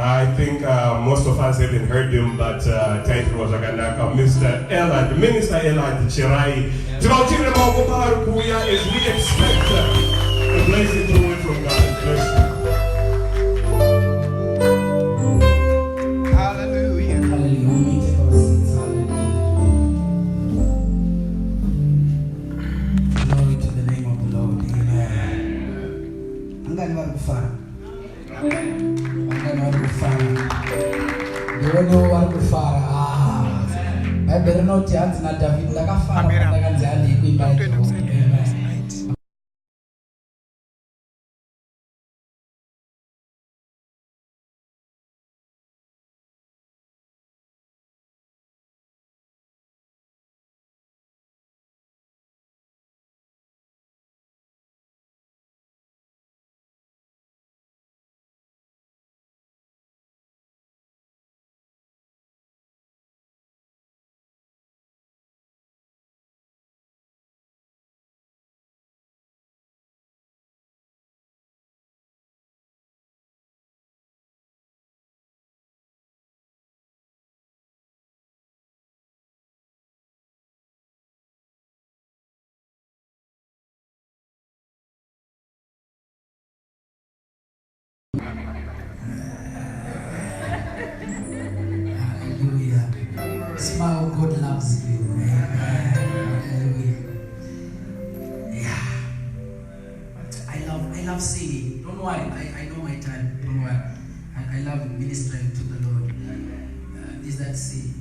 I think most of us haven't heard him, but title was Mr. Ellard, Minister Ellard Cherayi. As we expect a blessing through it from God. Bless you. Hallelujah. Hallelujah. Glory to the name of the Lord. Amen. Angani warikufara. Ndono warikufara. I better not chance na David lakafara ndakanzani kuimba. Hallelujah. Smile, God loves you. Amen. Hallelujah. Yeah. I love singing. Don't worry, I know my time. Don't worry. I love ministering to the Lord. Is that sing?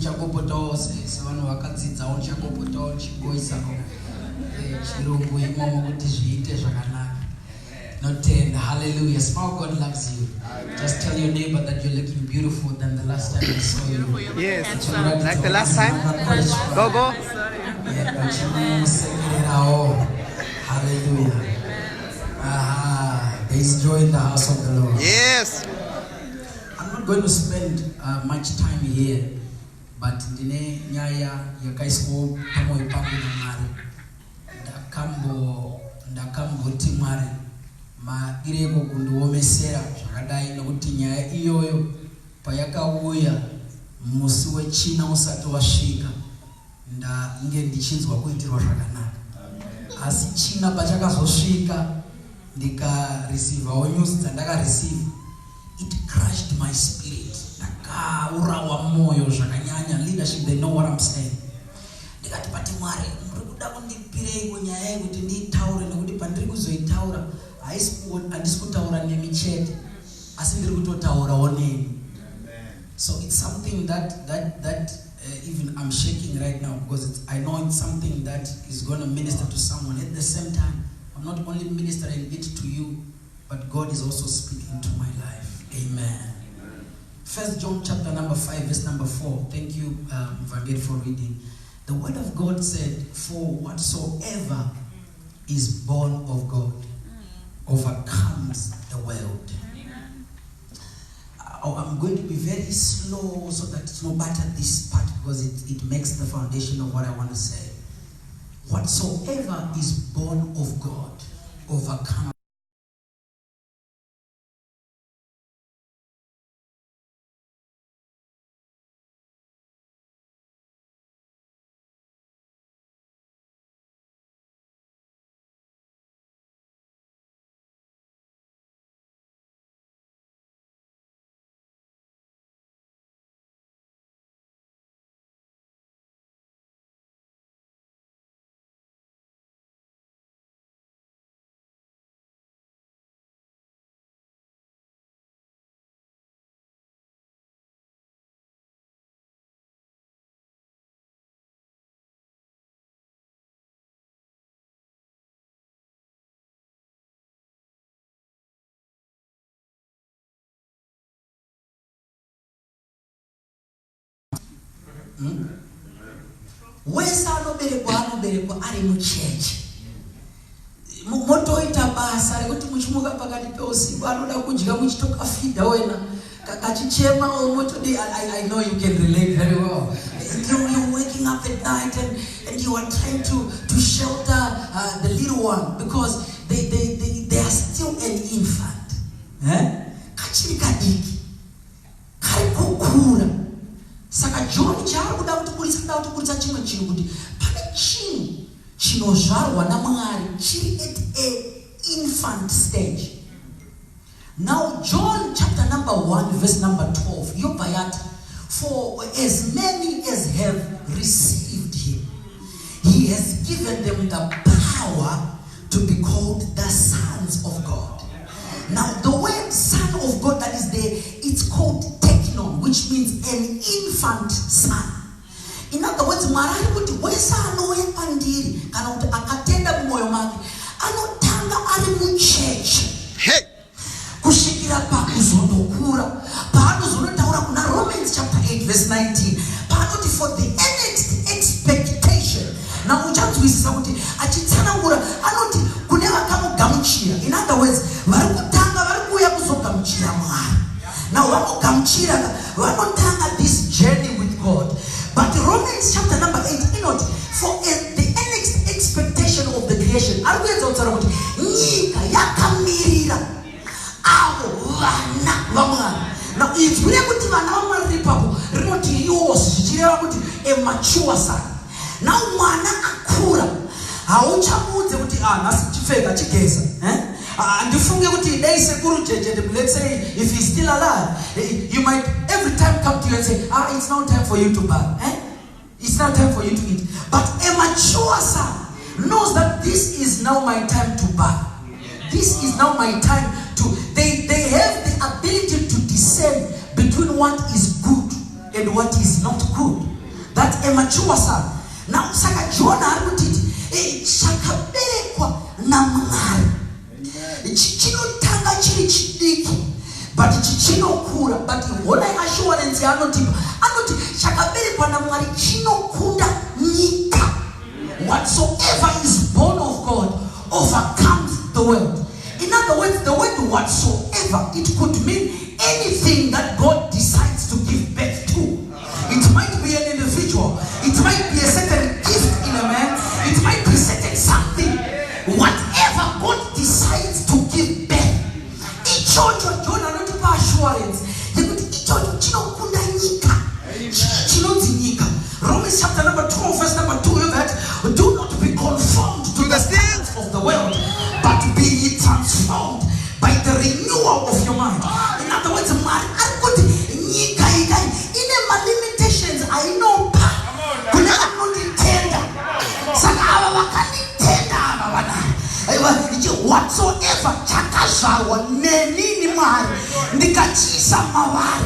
chakopotao sevanhu vakadzidzawo chakopotao chigoisako chirungu imomo kuti zviite zvakanaka. Notenda. Hallelujah. Smile. God loves you. Just tell your neighbor that you're looking beautiful than the last time I saw you. Yes. Like the last time? Go, go. Hallelujah. There's joy in the house of the Lord. Yes. I'm not going to spend much time here, but ndine nyaya yakaiswa pamoyo pangu naMwari. Ndakamboti Mwari madireko kundiomesera zvakadai nekuti nyaya iyoyo payakauya musi wechina usati wasvika ndange ndichinzwa kuitirwa zvakanaka. Asi china pachakazosvika ndikareceivawo news dzandakareceive, it crushed my spirit. Ndakaurawa moyo zvakanyanya. Leadership, they know what I'm saying. Ndikati pati Mwari muri kuda kundipireiko nyaya yekuti ndiitaure, nekuti pandiri kuzoitaura handisi kutaura nemichete asi ndiri kutotaurawo nemi. So it's something that even I'm shaking right now, because I know it's something that is going to minister to someone. At the same time, I'm not only ministering it to you, but God is also speaking to my life. Amen. 1 John chapter number 5 verse number 4. Thank you, Vangel, for reading. The word of God said, for whatsoever is born of God overcomes the world. I'm going to be very slow so that it's not bad at this part, because it makes the foundation of what I want to say. Whatsoever is born of God overcomes. Wesa anoberekwa ari muchechi. Motoita basa rekuti muchimuka pakati peusiku anoda kudya muchitokafidha wena kachichema motodi. I know you can relate very well. You're waking up at night and you are trying to shelter the little one, because they are still an infant. Kachiri kadiki kari kukura. Saka John chari kuda kuti chimwe chinhu kuti pane chinhu chinozvarwa naMwari chiri at a infant stage. Now John chapter number 1 verse number 12, yobva yati, for as many as have received him, he has given them the power to be called the sons of God. Now the word son of God that is there, it's called teknon, which means an infant son. In other words, Mwari kuti wesa anouya pandiri kana kuti akatenda mumwoyo make anotanga ari muchechi kusvikira pakuzondokura paanozonotaura kuna Romans chapter 8 verse 19 paanoti for the next expectation. Now uchanzwisisa kuti achitsanangura anoti kune vakamugamuchira. In other words, vari kutanga vari kuuya kuzogamuchira Mwari. Now vanogamuchira vanotanga this journey with God. But Romans chapter number 8, for the next expectation of the creation, Nyika yakamirira avo vana vaMwari. Now it's really good to vana vaMwari ripapo rinoti yos zvichireva kuti a mature son. Now mwana akura hauchamuudze kuti nhasi chipfeka chigeza ndifunge kuti dai sekuru jeje, let's say if he's still alive, you might every time come to you and say, it's now time for you to bath. It's now time for you to eat. But a mature son knows that this is now my time to bath. This is now my time to. They have the ability to discern between what is good and what is not good. that a mature son. Now saka John arutiti Chakaberekwa Namwari. Chinotanga chiri chidiki, but chinokura. But what I assurance anoti Chakaberekwa Namwari Chinokunda Nyika. Whatsoever is born of God overcomes the world. In other words, the word whatsoever, it could mean anything that God decides to give birth to. It might be an individual, it might be a certain gift in a man, it might be certain something. Whatever God decides to give birth. Each John not assurance. Chinokunda Nyika. Nyika. Romans chapter number 12, verse number 2, that do not be conformed to the things of the world, but be ye transformed by the renewal of your mind. In other words, in my limitations, I know whatsoever chakazvarwa nenini Mwari ndikachisa mavari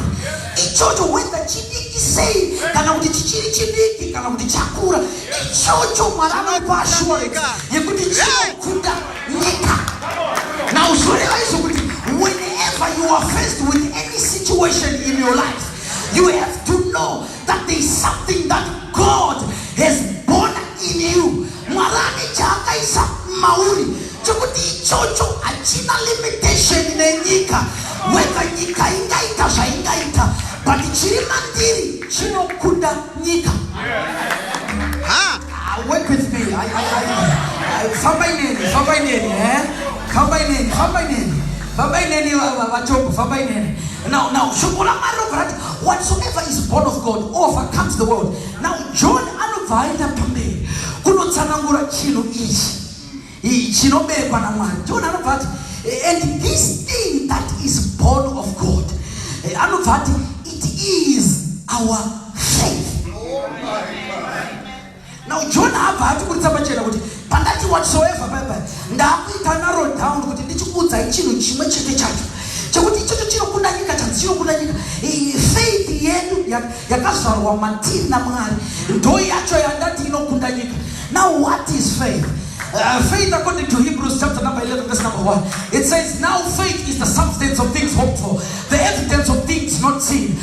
ichocho whether chidiki sei kana kuti chichiri chidiki kana kuti chakura ichocho Mwari anopa assurance yekuti chinokunda nyika. Now zvoreva izvo kuti whenever you are faced with any situation in your life, you have to know that there is something that God has born in you. Mwari chaakaisa mauri chokuti ichocho achina limitation nenyika, whether nyika ingaita zvaingaita, but chiri mandiri chinokunda nyika. Work with me. Famba ineni vachoko, famba ineni. Now shukula Mwari whatsoever is born of God overcomes the world. Now John anobvaenda pamberi kunotsanangura chinhu ichi chinoberekwa naMwari. John anobvati, and this thing that is born of God, anobvati, it is our faith. Now John abva kuritsa pachena kuti pandati whatsoever baba ndakuita narrow down kuti ndichikuudzai chinhu chimwe chete chacho chekuti ichocho chinokunda nyika. Chinokunda nyika. Faith yedu yakazvarwa matiri naMwari ndo yacho yandati inokunda nyika. Now what is faith? Faith, according to Hebrews chapter number 11, verse number 1, it says, now faith is the substance of things hoped for, the evidence of things not seen.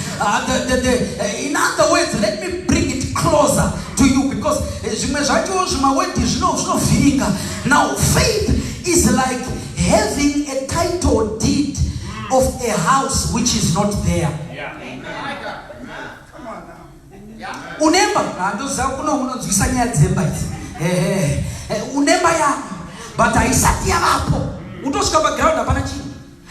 In other words, let me bring it closer to you, because now faith is like having a title deed of a house which is not there. Unemba yako but haisati yako utosika background hapana chini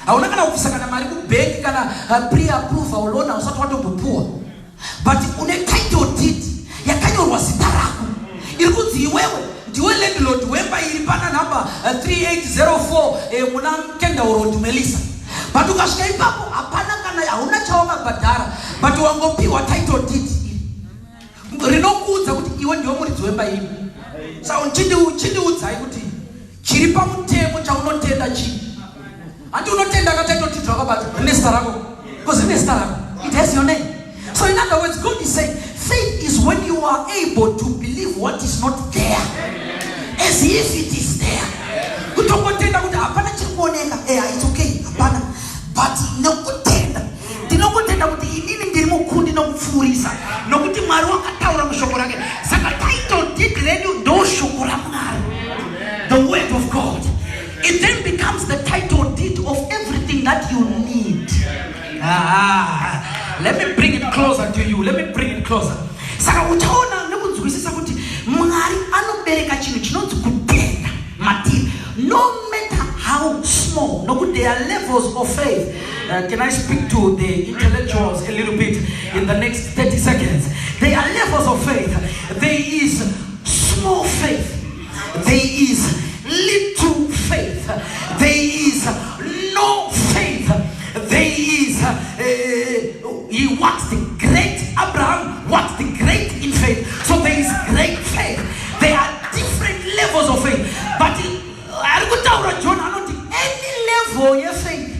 hauna kana ofisa kana mali ku bank kana pre-approval loan usati watu kupua but une title deed yakanyorwa zita rako irikudzi wewe ndiwe landlord wemba iri pana number 3804 muna Kenda Road Melissa but ukasvika ipapo hapana kana hauna chawakabhadhara but wangopiwa title deed rinokuudza kuti iwe ndiwe muridzi wemba iri. So chindeudzai kuti chiri pamutemo chaunotenda chii. Andi unotenda kataito tito akabata nesta rako because nesta rako it has your name. So in other words, God is saying faith is when you are able to believe what is not there as if it is there. Kutongotenda kuti hapana chiri kuoneka it's okay hapana but nokutenda ndinokutenda kuti inini ndiri mukundi nokupfuurisa nokuti Mwari wakataura mushoko rake saka title deed redu ndo shoko raMwari, the word of God. It then becomes the title deed of everything that you need. Let me bring it closer to you. Let me bring it closer. Saka utaona nekunzwisisa kuti Mwari anobereka chinhu chinonzi kutenda matiri, no matter how small. No, there are levels of faith. Can I speak to the intellectuals a little bit in the next 30 seconds? There are levels of faith. There is small faith. There is little faith. There is no faith. There is he works the great. Abraham works the great in faith. So there is great faith. There are different levels of faith. But John, I don't think any level of faith.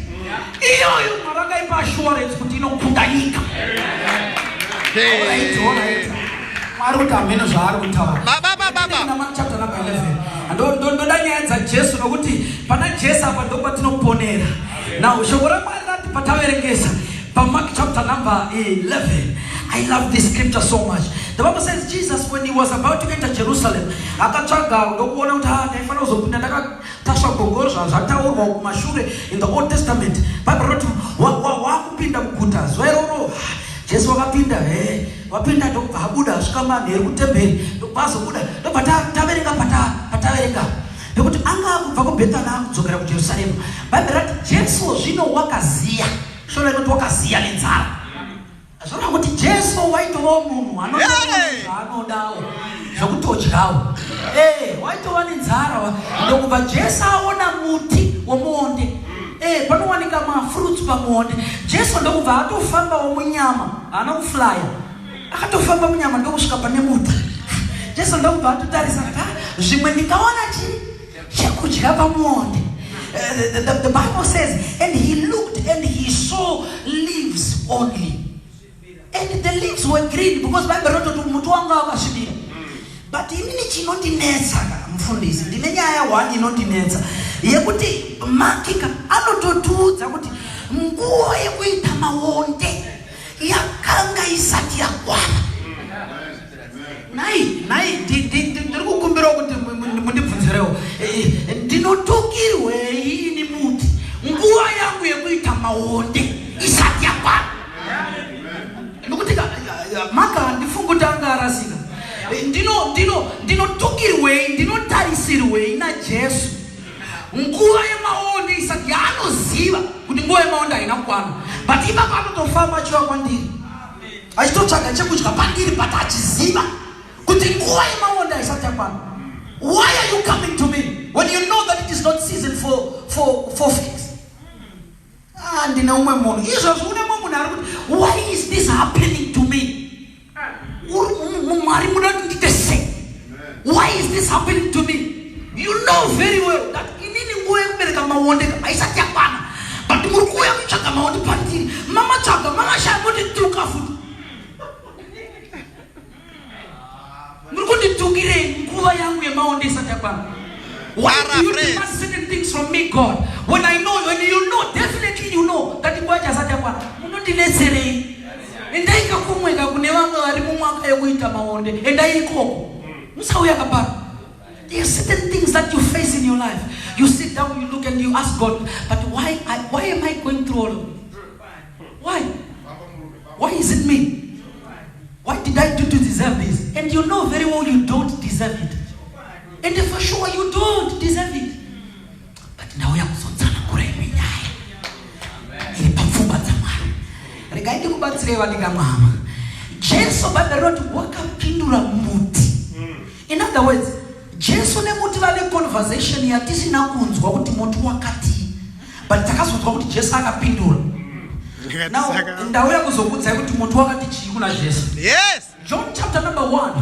arutameno zvaarikutaura Baba. chapter number 11 ndoda nyaya dzajesu nokuti pana jesu apa ndo patinoponera. Now shoko raMwari rati pataverengesa paMark chapter number 11. I love this scripture so much. The Bible says Jesus, when he was about to enter Jerusalem, akatsvaga ndokuona kuti ndaifana kuzopinda ndakatasva gongoro zvataurwa kumashure in the Old Testament. Bible roti wakupinda kuguta zuva iroro Jesu wakapinda wapinda ndobva abuda asvika manheru kutemberi ndobva azobuda ndobva taverenga pataverenga nekuti anga kubva kuBhetani akudzokera kuJerusarema. Bible rati Jesu zvino wakaziya shora inoti wakaziya nenzara zvona kuti Jesu waitova munhu anodawo zvokutodyawo waitova nenzara ndokubva Jesu aona muti womuonde panowanika mafruits pamuonde. Jesu ndokubva atofambawo munyama haana kuflya akatofamba munyama ndokusvika pane muti. Jesu ndokubva atotarisa kuti zvimwe ndingaona chekudya pamuonde. The Bible says, and he looked and he saw leaves only. And the leaves were green because Bible wrote to muti wanga wakasvibira. But inini chinondinetsa mufundisi ndine nyaya one inondinetsa yekuti makika anototiudza kuti nguva yekuita maonde yakanga isati yakwana. Nai ndiri kukumbira kuti mundibvunzirewo ndinotukirwei ini muti nguva yangu yekuita maonde isati yakwana. Nokuti maka ndifunguti anga arasika ndinotukirwei ndinotarisirwei naJesu nguva yemaonde isati yaanoziva kuti nguva yemaonde haina kukwana. But ipapa anotofamba achiva kwandiri achitotsvaga chekudya pandiri but achiziva kuti nguva yemaonde haisati yakwana. Why are you coming to me when you know that it is not season for figs? Ndine umwe munhu izvozvo une mumwe munhu ari kuti why is this happening to me? Mwari muda kuti ndite sei? Why is this happening to me? You know very well that inini nguva yekubereka maonde haisati yakwana, but muri kuuya kutsvaga maonde pandiri mamatsvaga mamashaya mundituka futi. Muri kunditukirei nguva yangu yemaonde isati yakwana? Why do you demand certain things from me, God? When you know, definitely you know that nguva isati yakwana. Munondinetserei? Endaika kumweka kune vamwe vari mumwaka yekuita maonde endaikoko musauya kapano. There are certain things that you face in your life. You sit down, you look and you ask God, but why am I going through all of this? Why is it me? What did I do to deserve this? And you know very well you don't deserve it. And for sure you don't deserve it. But now we are regaiti kubatsire vadika mama Jesu badaroti wakapindura muti. In other words, Jesu nemuti vane conversation yatisina kunzwa kuti muti wakati, but takazonzwa kuti Jesu akapindura. Now ndauya kuzokudzai kuti muti wakati chii kuna Jesu. Yes. John chapter number 1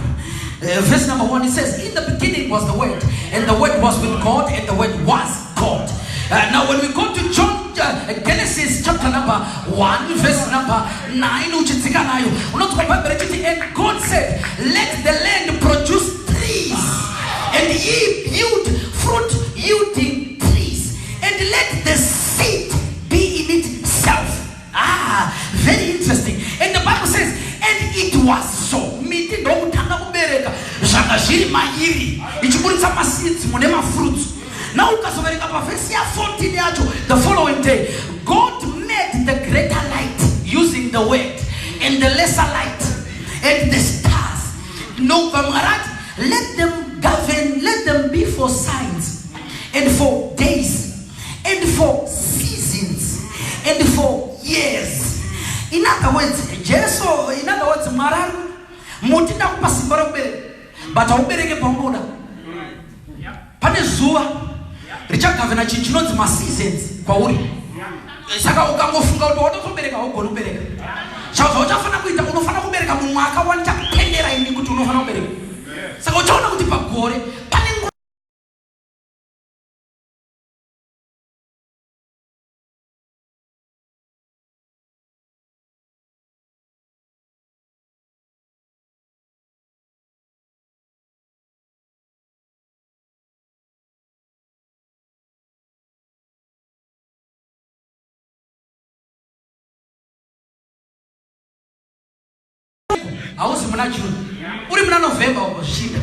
verse number 1, it says, in the beginning was the Word, and the Word was with God, and the Word was God. Now when we go to Genesis chapter number 1 verse number 9, and God said, let the land produce trees, and ye yield fruit yielding trees, and let the seed be in itself. Very interesting. And the Bible says, and it was so. Now, the following day, God made the greater light using the word, and the lesser light, and the stars. No, let them govern, let them be for signs, and for days, and for seasons, and for years. In other words, Mararu, Mutina Pasimbara, but I'll be a Pamuda. Panezua. Richard Gavana chinonzi seasons kwauri. Saka ukangofunga kuti watobereka ugonobereka. Chauchafana kuita unofana kubereka mumwaka wanitapendera ini kuti unofana kubereka. Saka uchaona kuti pagore hauzi muna June, uri muna November wakuzvishinda.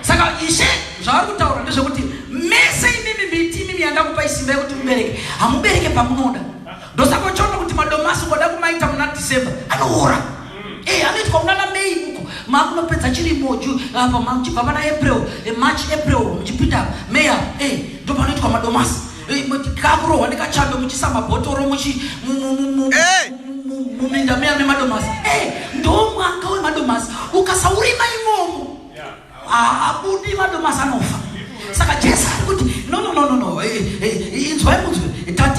Saka Ishe zvavari kutaura ndezvekuti mese imimi miti imimi yandakupa isimba yekuti mubereke hamubereke pamunoda. Ndosaka uchiona kuti madomasi ukoda kumaita muna December anoora. Anoitwa muna May uko makunopedza chirimo apa muchibva pana April, March, April muchipinda May ndo panoitwa madomasi. Kakurohwa ndikachando muchisa mabhotoro muminda meya memadomasi. Ndo mwaka wemadomasi ukasaurima imomo abudi madomasi anofa. Saka Jesu ari kuti no inzwai munzwe that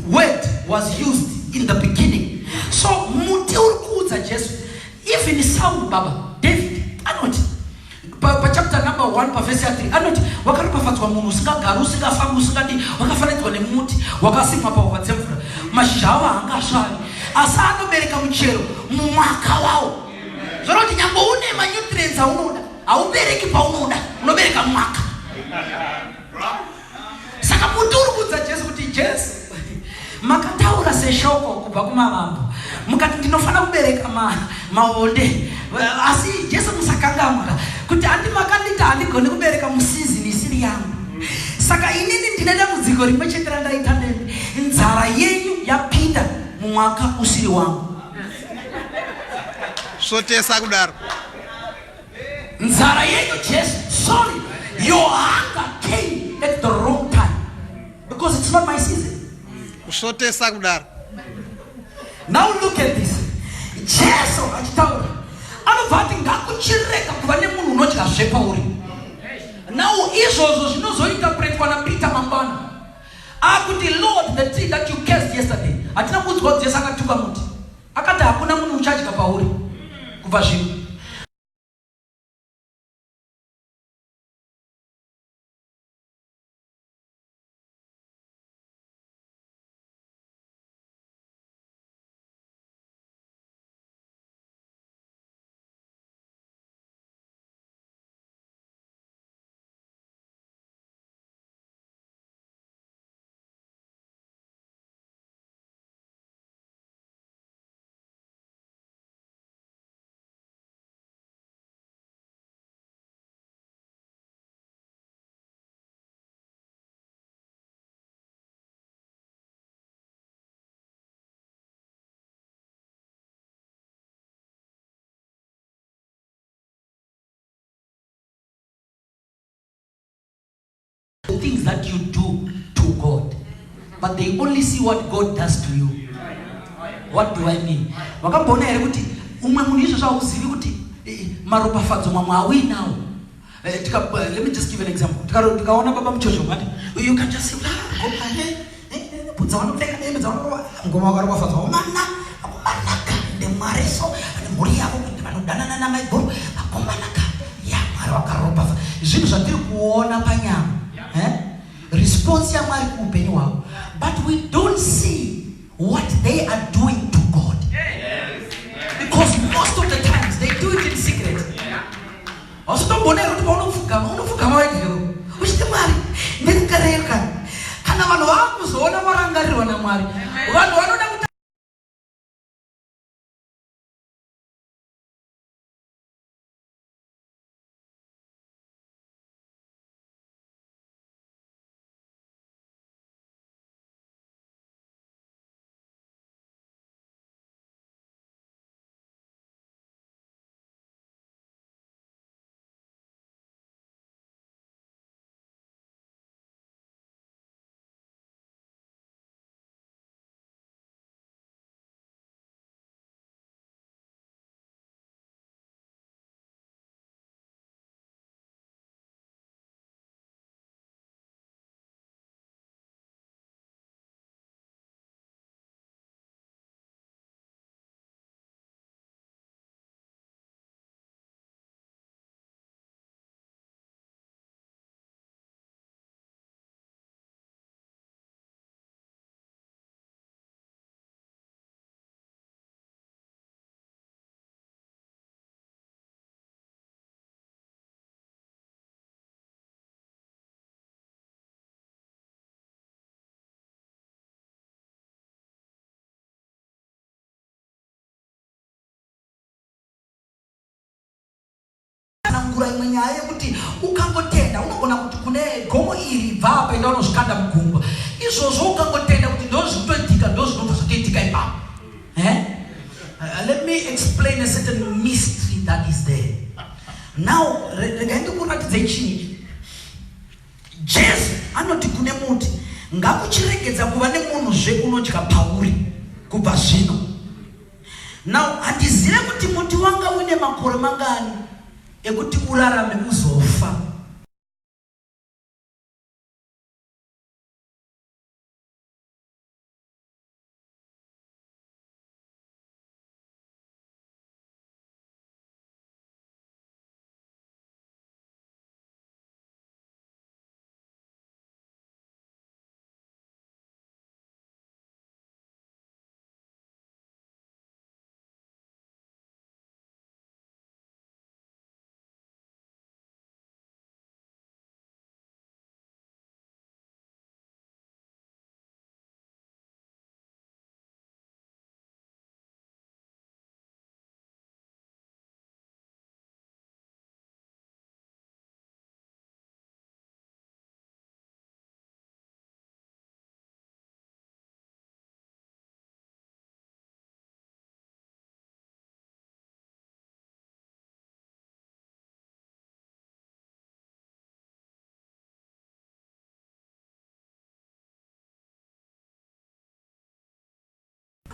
word was used in the beginning. So muti uri kuudza Jesu. Even Saul baba David anoti pa chapter number 1 pa verse 3 anoti wakaropafadzwa munhu usingagari usingafambi usingadi wakafananidzwa nemuti wakasimwa paupatsemvura mashizha avo haangasvavi asi anobereka muchero mumwaka wawo. Zvoroti nyangwe une manutrients aunoda haubereki paunoda unobereka mumwaka. Saka muti uri kuudza Jesu kuti Jesu makataura seshoko kubva kumavambo mukati ndinofana kubereka maonde asi Jesu musakangamwa kuti handi makandita handigoni kubereka musizini isiri yangu. Saka inini ndine dambudziko rimwe chete randaita neni, nzara yenyu yapinda mumwaka usiri wangu. Sotesa kudaro. Nzara yenyu Jesu, sorry, your hunger came at the wrong time because it's not my season. Sotesa kudaro. Now look at this. Jesu achitaura anobva ati ngakuchireka kuva nemunhu unodya zvepauri. Now izvozvo zvinozointerpretwa naPeter mangwana akuti Lord, the tree that you cursed yesterday hatina kuudzwa kuti Jesu akatuka muti akati hakuna munhu uchadya pauri kubva zvino. The things that you do to God, but they only see what God does to you. What do I mean? Wakambona here kuti umwe munhu izvo zvauzivi kuti maropafadzo mamwe awinawo. Let me just give an example. Tikaona baba muchocho mati you can just say budza vanopfeka nemedza ngoma wakaropafadzwa akomanaka ndemwareso nemhuri yavo kuti vanodanana namaibhoro akomanaka Mwari wakaropafadza. Zvinhu zvatiri kuona panyama response yaMwari kuupenyu hwavo, but we don't see what they are doing to God because most of the times they do it in secret. Ausitomboonera kuti paunopfugama wegero uchiti Mwari ndirikareka kana vanhu vakuzoona varangarirwa naMwari vanhu vanoda kuti ndakataura imwe nyaya yekuti ukangotenda unogona kuti kune gomo iri bva apa enda unozvikanda mugungwa izvozvo ukangotenda kuti ndozvinotoitika ndozvinobva zvatoitika ipapo. Let me explain a certain mystery that is there. Now regai ndikuratidze chinhu. Jesu anoti kune muti ngakuchiregedza kuva nemunhuzve unodya pauri kubva zvino. Now handizive kuti muti wanga une makore mangani ekuti urarame uzofa.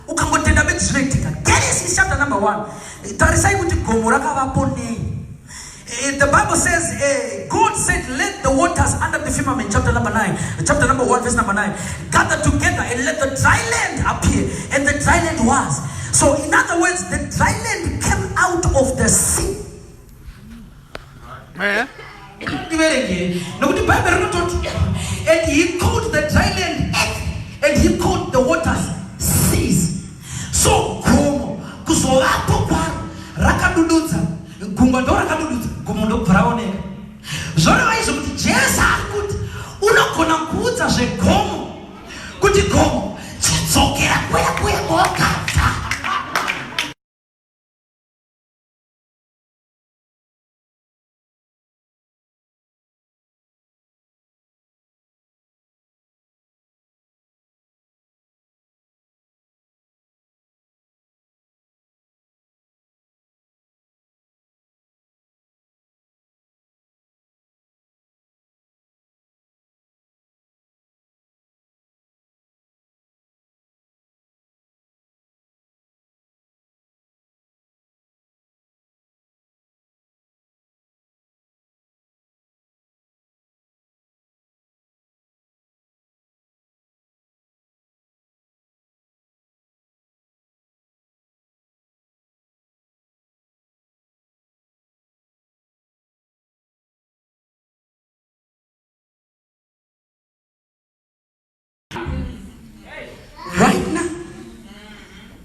Ukangotenda bezvinoitika. Genesis chapter number 1. Tarisai kuti gomo rakavapo nei. The Bible says, God said, let the waters under the firmament, chapter number 9, chapter number 1, verse number 9, gather together and let the dry land appear. And the dry land was. So in other words, the dry land came out of the sea. And he called the dry land earth, and he called the waters seas. So gomo kuzovapo kwaro rakadududza gungwa ndo rakadududza gomo ndo bvaraoneka. Zvoreva izvo kuti Jesu ari kuti unogona kuudza zvegomo kuti gomo chidzokera kuya kwawakabva. Right now,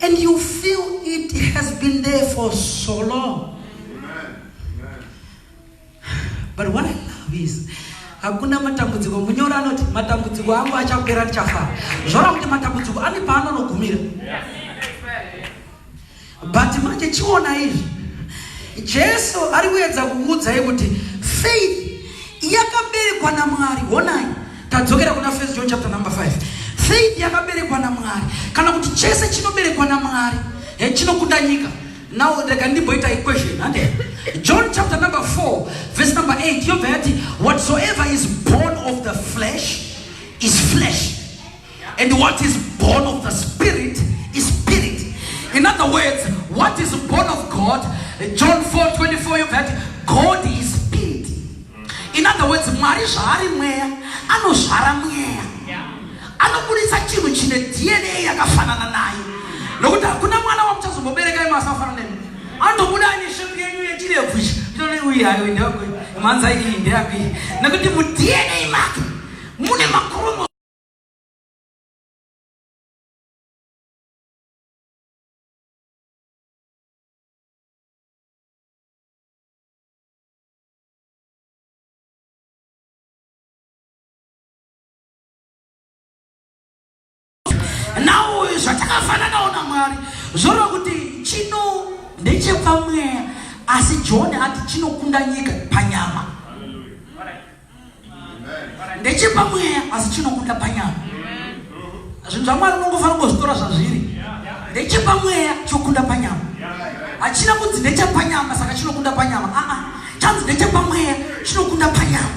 and you feel it has been there for so long. But what I love is hakuna matambudziko. Munyora anoti matambudziko angu achapera ndichafa. Zvora kuti matambudziko ane paanogumira. But manje chiona izvi Jesu ari kuedza kuudza kuti faith yakaberekwa naMwari. Onai tadzokera kuna 1 John chapter number 5. Faith yakaberekwa naMwari. Kana kuti chese chinoberekwa naMwari chinokunda nyika. Now they can debate a question. John chapter number 4 verse number 8. You bet whatsoever is born of the flesh is flesh, and what is born of the spirit is spirit. In other words, what is born of God, John 4:24, you bet God is spirit. In other words, Mwari zvaari mweya anozvara mweya. Anobudisa chinhu chine DNA yakafanana naye. Nokuti hakuna mwana wamuchazombobereka imasafanana nemi. Andobuda ane shembe yenyu yechirebvu ichi. Ndone uyu hayo ndeyako. Manza iyi ndeyako. Nokuti mu DNA make mune makromo. Now zvatakafanana naMwari. Zvoro kuti chino ndechepamweya asi John ati chinokunda nyika panyama. Ndechepa mweya asi chinokunda panyama. Zvinhu zvaMwari unongofana kuzvitora zvazviri. Ndechepa mweya chokunda panyama. Achina kunzi ndechepa nyama saka chinokunda panyama. Chanzi ndechepa mweya chinokunda panyama.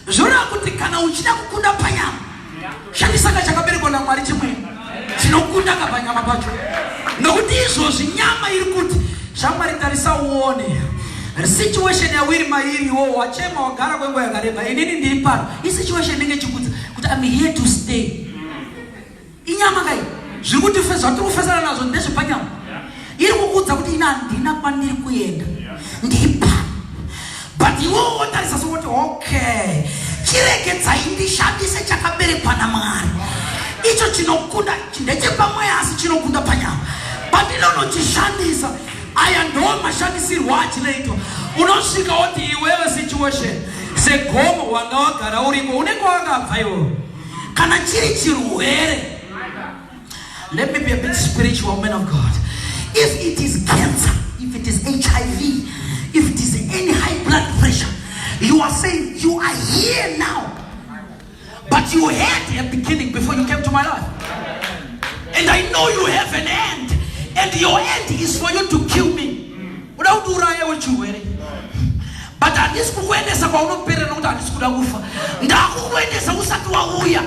Zvoreva kuti kana uchida kukunda panyama, shandisa chakaberekwa naMwari chimwe chinokunda panyama pacho. Nokuti izvozvi nyama iri kuti zvaMwari tarisa uone. Situation yawiri mairi wo wachema wagara kwenguva yakareba. Inini ndiri pano. Situation inenge chikudza kuti I'm here to stay. Inyama kai zviri kuti zvatiri kufesana nazvo ndezvepanyama. Iri kukudza kuti ina handina kwandiri kuenda. Ndiri pano. But iwo wotarisa sekuti okay, chiregedzai ndishandise chakaberekwa naMwari. Icho chinokunda ndechepamweya asi chinokunda panyama. Pandinonochishandisa aya ndo mashandisirwo achinoitwa. Unosvika woti iwewe situation segomo wanga wagara uriko unenge wakabva iwo. Kana chiri chirwere, let me be a bit spiritual, man of God. If it is cancer, if it is HIV, if it is any high blood pressure, you are saying you are here now, but you had a beginning before you came to my life. And I know you have an end, and your end is for you to kill me. Without uraya wechiwere. But handisi kukuendesa kwaunopera nokuti handisi kuda kufa. Ndakukuendesa usati wauya.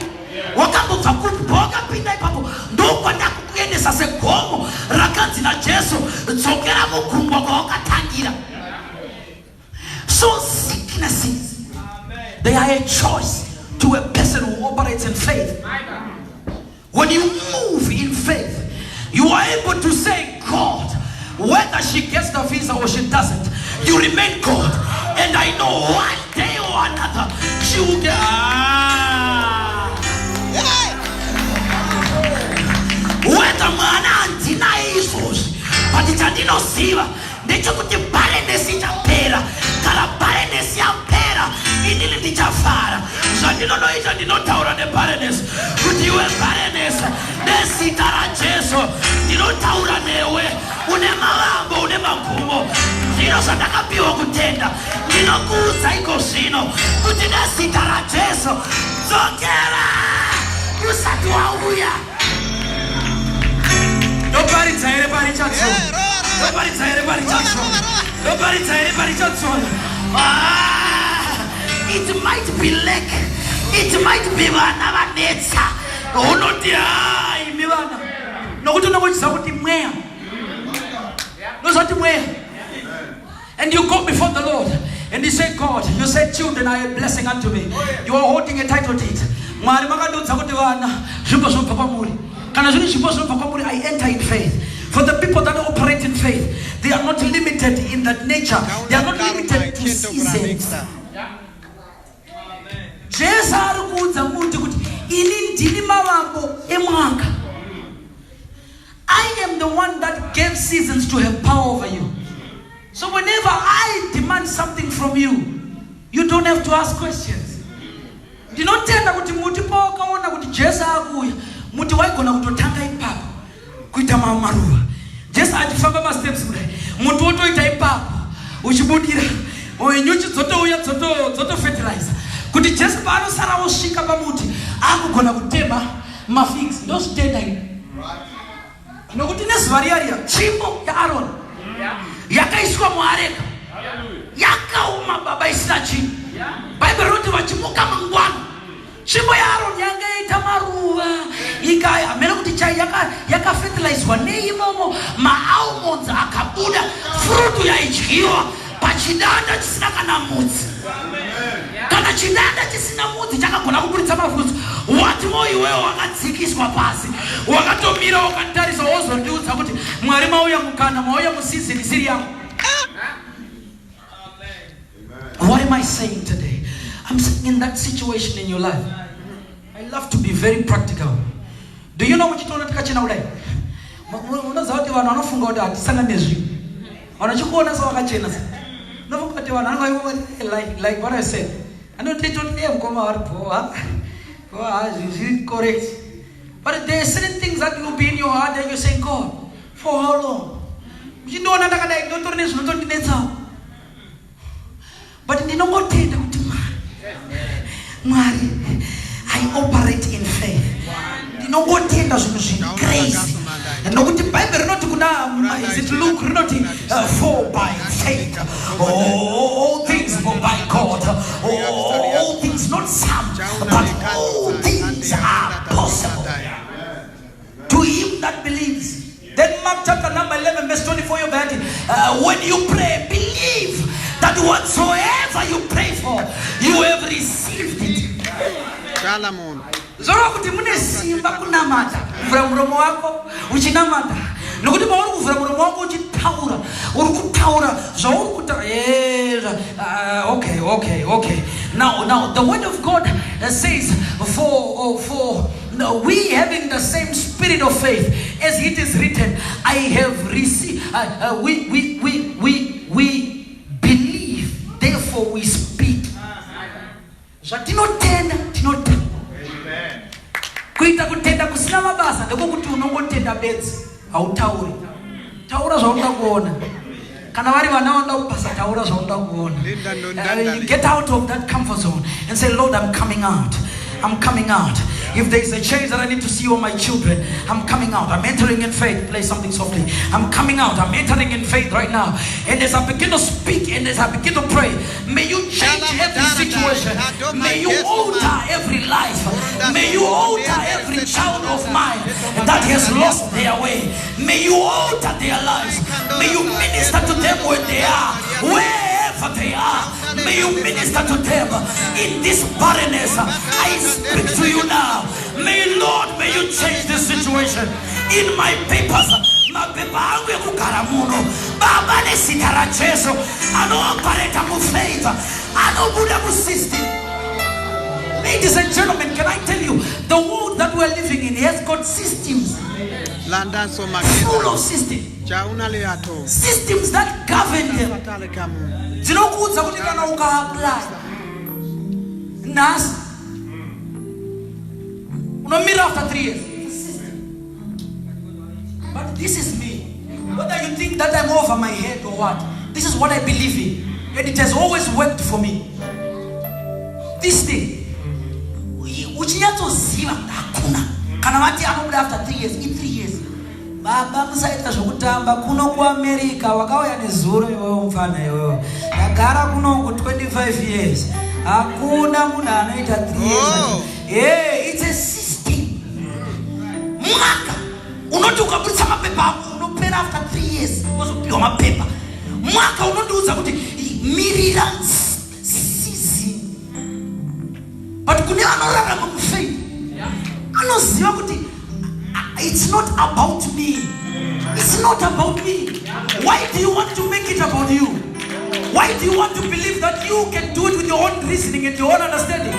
Wakambobva kubva wakapinda ipapo ndokwandakukuendesa segomo rakanzi naJesu dzokera mugungwa kwawakatangira. So sicknesses, they are a choice to a person who operates in faith. When you move in faith, you are able to say, God, whether she gets the visa or she doesn't, you remain God. And I know one day or another, she will get... Whether man andinaye izvozvi, but chandinosiva ndechekuti barrenness ichapera. Kana barrenness yapera, inini ndichafara. Zvandinonoita ndinotaura nebarrenness kuti iwe barrenness, nezita raJesu ndinotaura newe. Une mavambo, une magumo, zviro zvandakapiwa kutenda. Ndinokuudza iko zvino kuti nezita raJesu dzokera usati wauya. Nobody here, everybody just Nobody here, everybody just Nobody here, everybody just it might be leg, it might be another nature. Oh no, dear, no, no, no, it's about him where. No, not where. And you go before the Lord and you say, God, you said children are a blessing unto me. You are holding a title deed. I enter in faith. For the people that operate in faith, they are not limited in that nature. They are not limited to seasons. I am the one that gave seasons to have power over you. So whenever I demand something from you, you don't have to ask questions. Do not tell me kuti muti pa kaona kuti Jesu akuya muti waigona kutotanga ipapo kuita maruva. Jesu achifamba ma steps kudai muti wotoita ipapo uchibudira nyuchi dzotouya dzoto fertilizer kuti Jesu paanosara osvika pamuti akugona kutema mafigs ndozvitenda ine. Nokuti nezuva riya tsvimbo yaAroni yakaiswa muareka yakauma baba isina chinhu. Bhaibheri rinoti vachimuka mangwana tsvimbo yaAroni yanga yaita maruva ikaya hamena kuti chai yakafertilizwa neimomo maalmonds akabuda frutu yaidyiwa pachidanda chisina kana mudzi. Kana chidanda chisina mudzi chakagona kubuditsa mafrutsu, wati iwewe wakadzikiswa pasi wakatomira wakatarisa wozondiudza kuti Mwari mauya mukana mauya musizini siri yangu. What am I saying today? I'm saying in that situation in your life, I love to be very practical. Do you know what you told me kachena udai? Unoza kuti vanhu vanofunga kuti hatisangane nezvinhu. Vanachikuona sewakachena. Nofunga kuti vanhu vanenge like what I said. I know they don't have come out for correct. But there are certain things that will be in your heart and you say, God, for how long? Muchindiona ndakadai ndotori nezvinotondinetsawo. But ndinongotenda kuti Mwari, I operate in faith. Ndinongotenda zvinhu zvicrazy. Nokuti Bible rinoti kuna is it Luke rinoti for by faith all things for by God, all things not some but all things are possible to him that believes. Then Mark chapter number 11 verse 24 when you pray, believe that whatsoever you pray for, you have received it. Zoro kuti mune simba kunamata kuvura muromo wako uchinamata nokuti pauri kuvura muromo wako uchitaura uri kutaura zvauri kutaura okay now the word of God says for we having the same spirit of faith as it is written, I have received we believe, therefore we speak. Zvatinotenda tinotenda. Kuita kutenda kusina mabasa ndekuti unongotenda bedzi hautauri. Taura zvaunga kuona. Kana vari vana vanoda kupasa taura zvaunga kuona. Get out of that comfort zone and say, Lord, I'm coming out. I'm coming out. If there is a change that I need to see on my children, I'm coming out. I'm entering in faith. Play something softly. I'm coming out. I'm entering in faith right now. And as I begin to speak and as I begin to pray, may you change every situation. May you alter every life. May you alter every child of mine that has lost their way. May you alter their lives. May you minister to them where they are. Wherever they are, may you minister to them in this barrenness. I speak to you now. May Lord, may you change this situation in my papers. Mapepa angu kugara muno baba nesitara Jesu anopareta mu faith anobuda mu system. Ladies and gentlemen, can I tell you, the world that we're living in has got systems, full of systems. Systems that govern them. Zinokuudza kuti kana ukaapply nhasi unomira after 3 years. But this is me. Whether you think that I'm over my head or what, this is what I believe in, and it has always worked for me. This thing uchinyatsoziva hakuna kana vati anobuda after 3 years. In 3 years baba musaita zvokutamba kuno kuAmerica wakauya nezuro iwewe mufana iwewe ndagara kuno ku 25 years hakuna munhu anoita 3 years. Hey, it's a system. Mwaka unoti ukabudisa mapepa ako unopera after 3 years wozopiwa mapepa. Mwaka unondiudza kuti mirira season. But kune vanorarama mufaith anoziva kuti it's not about me. It's not about me. Why do you want to make it about you? Why do you want to believe that you can do it with your own reasoning and your own understanding?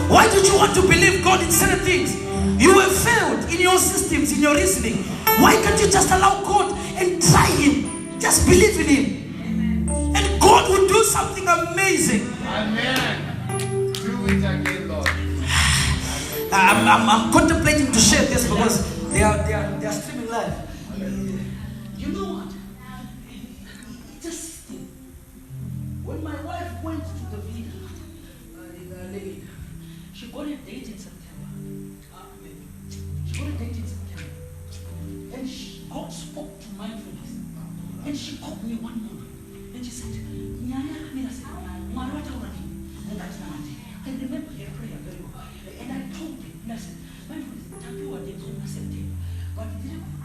Why don't you want to believe God in certain things? You have failed in your systems, in your reasoning. Why can't you just allow God and try Him? Just believe in Him. And God will do something amazing. Amen. Do it again, Lord. I'm contemplating to share this because they are streaming live. You know what? It's a system. When my wife went to the villa, she got a date in September. And God spoke to mindfulness. And she called me one morning. And she said, I remember her prayer very well. And I told him, and I said, mindfulness, thank you again in September. But it didn't I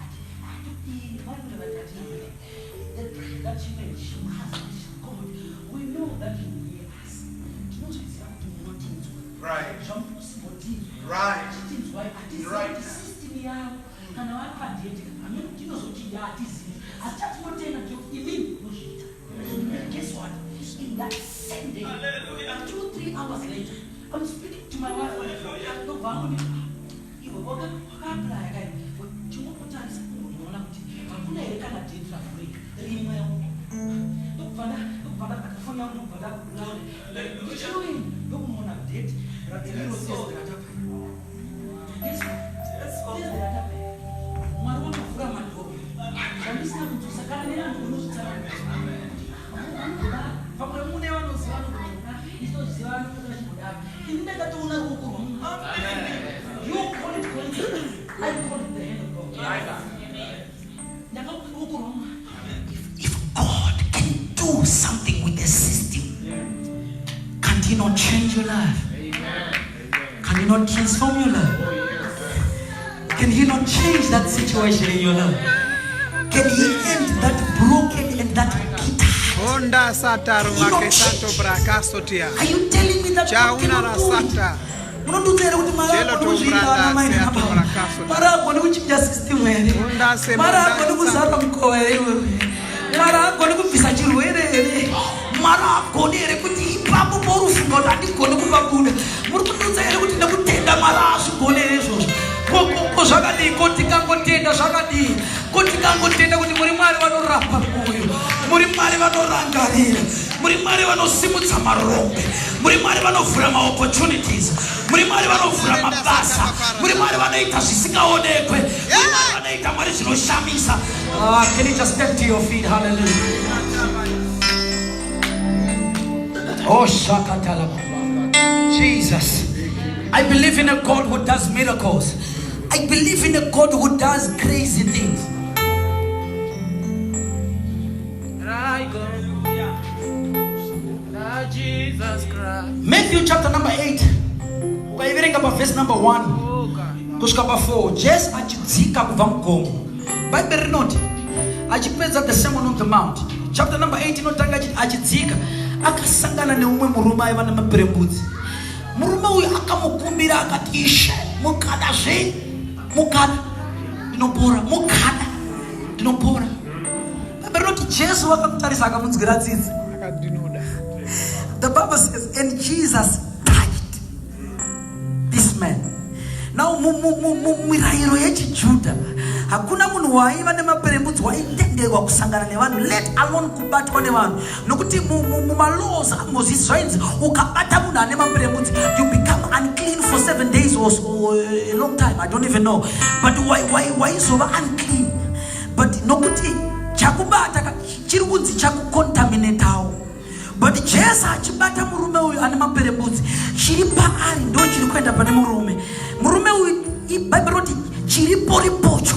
took the Bible that prayer that she made, she asked God, we know that you hear us. It knows exactly what things were. Right. Some possible things. Right. Things why I did the system here. And I can't get it. I mean, you know, so I just want to tell you, and guess what? In that same day, 2-3 hours later, I'm speaking to my wife on the phone. If God can do something with the system, can He not change your life? Can He not transform your life? Can He not change that situation in your life? Can He end that broken and that bitter? Honda sata rumake santo brakaso tia. Are you telling me that God cannot do it? Unonduzera kuti mara kuzvina mai baba. Mara kone kuchipya system ere. Mara kone kuzara mkowa ere. Mara kone kubvisa chirwere ere. Mara kone ere kuti ipapo porufunga kuti andikone kuvabuda. Muri kundudza ere kuti ndakutenda mara azvigone ere izvozvo. Ko zvakadii kuti kangotenda zvakadii. Kuti kangotenda kuti muri Mwari vanorapa uyu. Muri Mwari vanorangarira. Muri Mwari vanosimudza marombe. Muri Mwari vanovhura maopportunities. Muri Mwari vanovhura mabasa. Muri Mwari vanoita zvisingaonekwe. Muri Mwari vanoita Mwari zvinoshamisa. Can you just step to your feet? Hallelujah. Oh, Shakatala. Jesus. I believe in a God who does miracles. I believe in a God who does crazy things. Jesus Christ. Matthew chapter number 8. Ukaiverenga pa verse number 1 kusvika pa 4. Jesu achidzika kubva mugomo. Bible rinoti achipedza the sermon on the mount. Chapter number 8 inotanga achidzika akasangana neumwe murume aiva nemaperembudzi. Murume uyu akamukumbira akati, Ishe, mukana zve, mukana ndinopora, mukana ndinopora. Bible rinoti Jesu akamutarisa akamunzwira tsitsi. The Bible says, and Jesus touched this man. Now, mirayiro yechiJudha hakuna munhu waiva nemaperembudzi waitenderwa kusangana nevanhu, let alone kubatwa nevanhu. Nokuti mumalaws aMoses zvainzi ukabata munhu ane maperembudzi you become unclean for 7 days or a long time, I don't even know. But waizova unclean. But nokuti chakubata chiri kunzi chakucontaminatawo. But Jesu achibata murume uyu ane maperembudzi chiri paari ndo chiri kuenda pane murume. Murume uyu Bible roti chiripo ripotyo.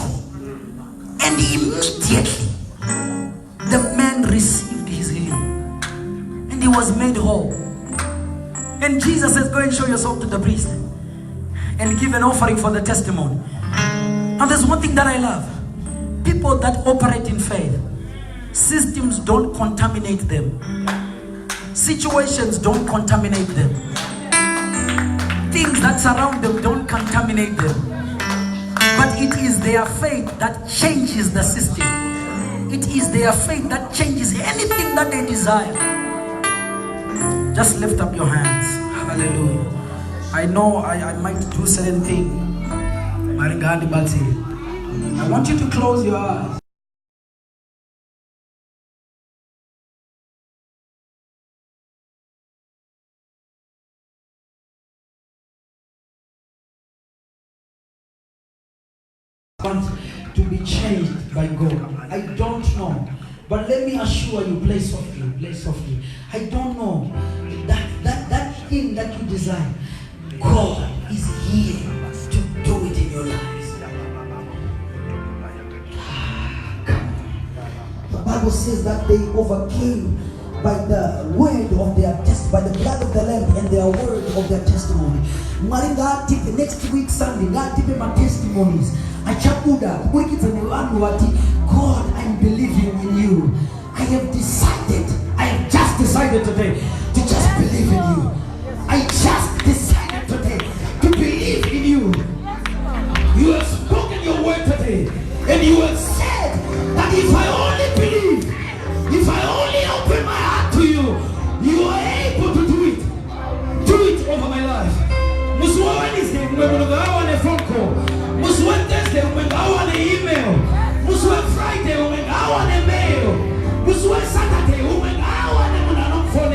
And immediately the man received his healing and he was made whole. And Jesus says, go and show yourself to the priest and give an offering for the testimony. Now there's one thing that I love. People that operate in faith, systems don't contaminate them. Situations don't contaminate them. Things that surround them don't contaminate them. But it is their faith that changes the system. It is their faith that changes anything that they desire. Just lift up your hands. Hallelujah. I know I might do certain things. I want you to close your eyes. To be changed by God. I don't know. But let me assure you, play softly, play softly. I don't know. That thing that you desire, God is here to do it in your lives. The Bible says that they overcame by the word of their by the blood of the Lamb and their word of their testimony. Next week Sunday, my testimonies. Achabuda, God, I'm believing in you. I have just decided today to just believe in you. I just decided today to believe in you. You have spoken your word today, and you have said that if I only believe, if I only open my heart to you, you are able to do it. Do it over my life. Muswa Wednesday, on a phone call. Muswa Thursday, on an email. Muswa Friday, on a mail. Muswa Saturday, on a phone.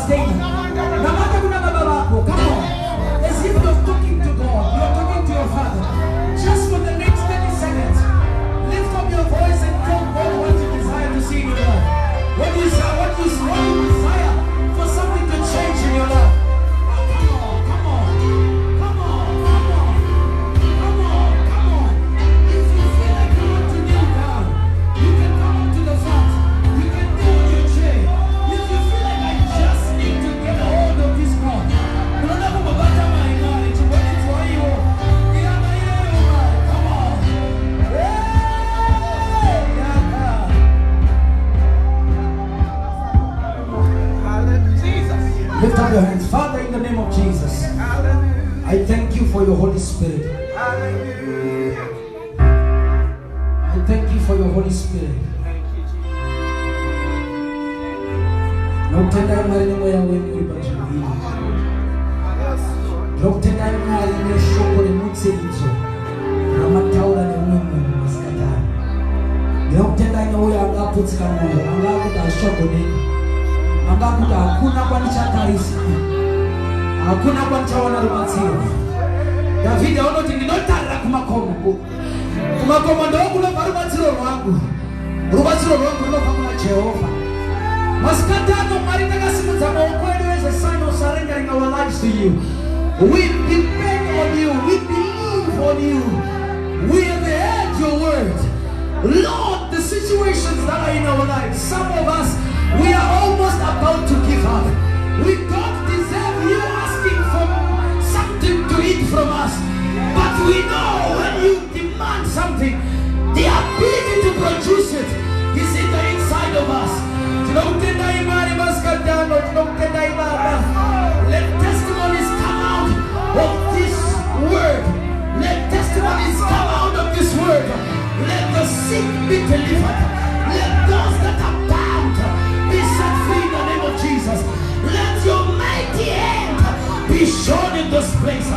sustainer. Namata kuna baba wako. Come on. As if you're talking to God, you're talking to your Father. Just for the next 30 seconds, lift up your voice and tell God what you desire to see in your life. What you desire for something to change in your life. Come on. If you feel like you want to kneel down, you can come up to the front. You can do on your chair. If you feel like I just need to get a hold of this God. Come on. Lift up your hands. Father, in the name of Jesus, I thank you for your Holy Spirit. I thank you for your Holy Spirit. Nokutenda imali moya wenu ulibajuli. Nokutenda imali neshoko lemutselizo. Ramataura nemumu maskata. Nokutenda inoya angaputsika moyo, angakuta shogoneni. Angakuta hakuna kwanichatarisi. Hakuna kwanichaona rubatsiro. David aonoti ndinotarira kumakomo. Kumakomo ndokulova rubatsiro rwangu. Rubatsiro rwangu runobva kuna Jehovah. Maskatano Mwari takasimudza maoko edu as a sign of surrendering our lives to you. We depend on you. We believe on you. We have heard your word. Lord, the situations that are in our lives, some of us, we are almost about to give up. We don't deserve you asking for something to eat from us. But we know when you demand something, the ability to produce it is in the inside of us. Let testimonies come out of this word. Let testimonies come out of this word. Let the sick be delivered. Let those that are bound be set free in the name of Jesus. Let your mighty hand be shown in this place.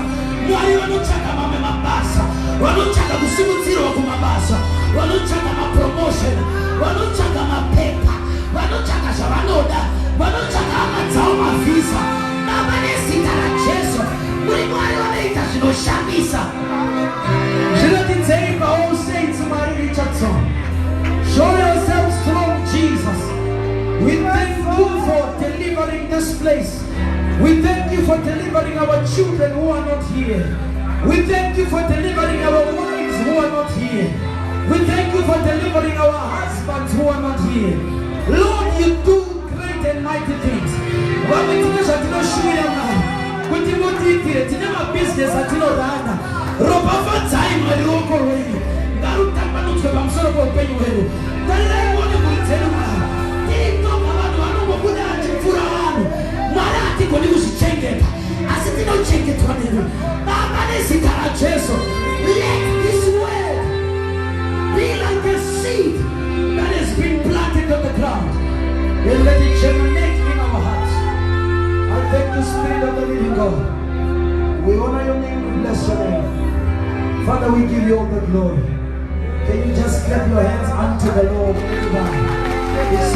Mwari wanuchaka mame mabasa, wanuchaka kusimutsiro wa kumabasa, wanuchaka mapromotion, wanuchaka mapepa, wanuchaka shavanoda, wanuchaka amadzao mavisa, nabanesita na Jesu, muri mwari wanaita zvinoshamisa. Zvinotidzeimba all saints Mwari Richardson. Show yourself strong, Jesus. We thank you for delivering this place. We thank you for delivering our children who are not here. We thank you for delivering our wives who are not here. We thank you for delivering our husbands who are not here. Lord, you do great and mighty things. When we finish at no shooting now, we do not eat it. In our business at no rana. Roba time when you walk away. Garutapa no to come sort of open you. The leg one will tell you. Take no one who would have to put on. Marati when you should check it. As if you don't check it on you. Let this word be like a seed that has been planted on the ground. And let it germinate in our hearts. I thank the Spirit of the living God. We honor your name, we bless your name. Father, we give you all the glory. Can you just clap your hands unto the Lord? It's